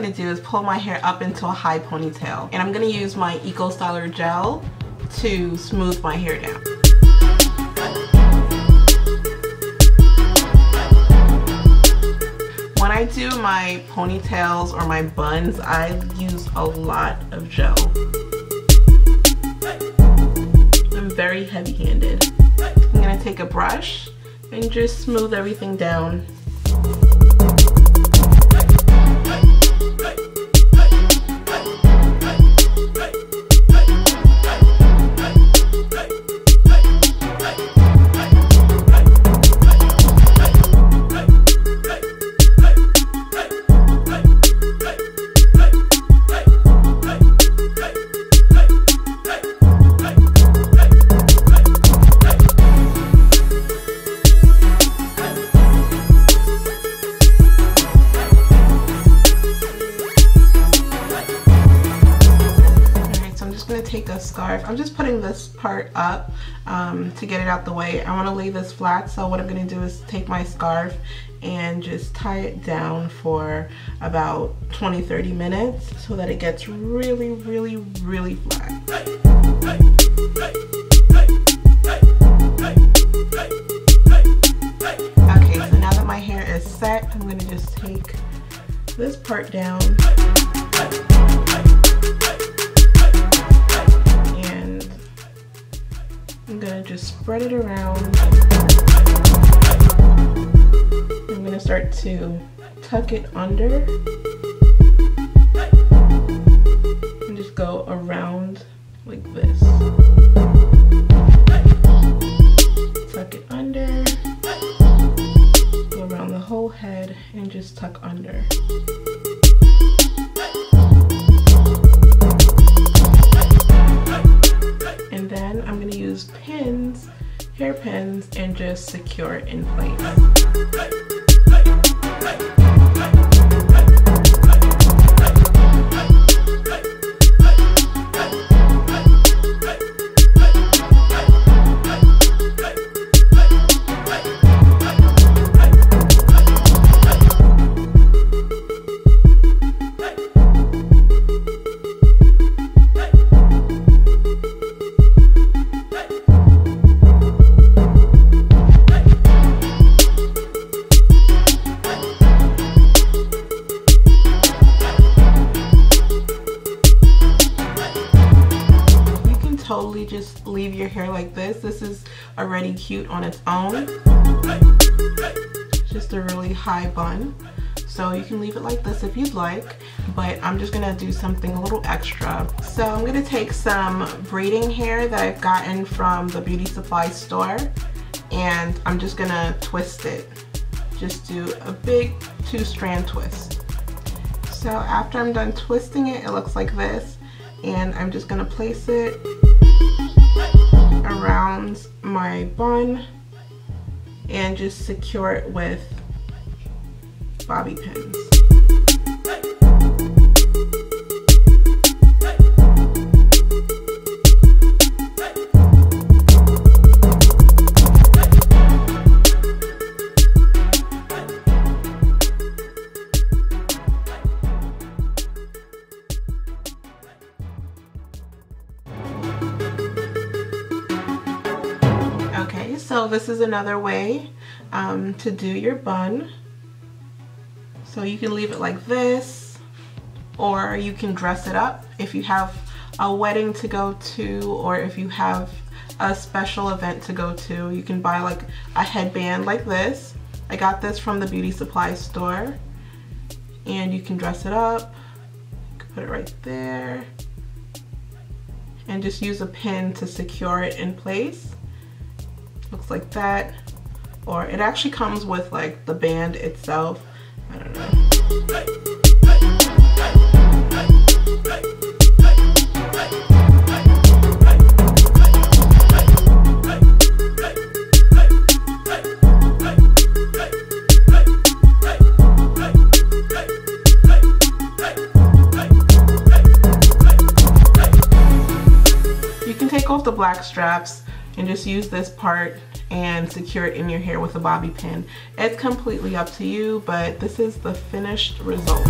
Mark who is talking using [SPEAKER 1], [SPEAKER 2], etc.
[SPEAKER 1] going to do is pull my hair up into a high ponytail. And I'm going to use my Eco Styler gel to smooth my hair down. When I do my ponytails or my buns, I use a lot of gel. I'm very heavy-handed. I'm going to take a brush and just smooth everything down. Take a scarf. I'm just putting this part up to get it out the way. I want to lay this flat, so what I'm going to do is take my scarf and just tie it down for about 20-30 minutes so that it gets really, really, really flat. Okay, so now that my hair is set, I'm going to just take this part down. I'm gonna just spread it around. I'm gonna start to tuck it under and just go around like this. Tuck it under, go around the whole head and just tuck under. And then I'm going to use pins, hair pins, and just secure it in place. Totally just leave your hair like this. This is already cute on its own. It's just a really high bun. So you can leave it like this if you'd like, but I'm just gonna do something a little extra. So I'm gonna take some braiding hair that I've gotten from the beauty supply store, and I'm just gonna twist it. Just do a big 2-strand twist. So after I'm done twisting it, it looks like this, and I'm just gonna place it around my bun and just secure it with bobby pins. So this is another way to do your bun. So you can leave it like this, or you can dress it up if you have a wedding to go to, or if you have a special event to go to. You can buy like a headband like this. I got this from the beauty supply store, and you can dress it up. You can put it right there and just use a pin to secure it in place. Looks like that, or it actually comes with like the band itself. I don't know. You can take off the black straps and just use this part and secure it in your hair with a bobby pin. It's completely up to you, but this is the finished result.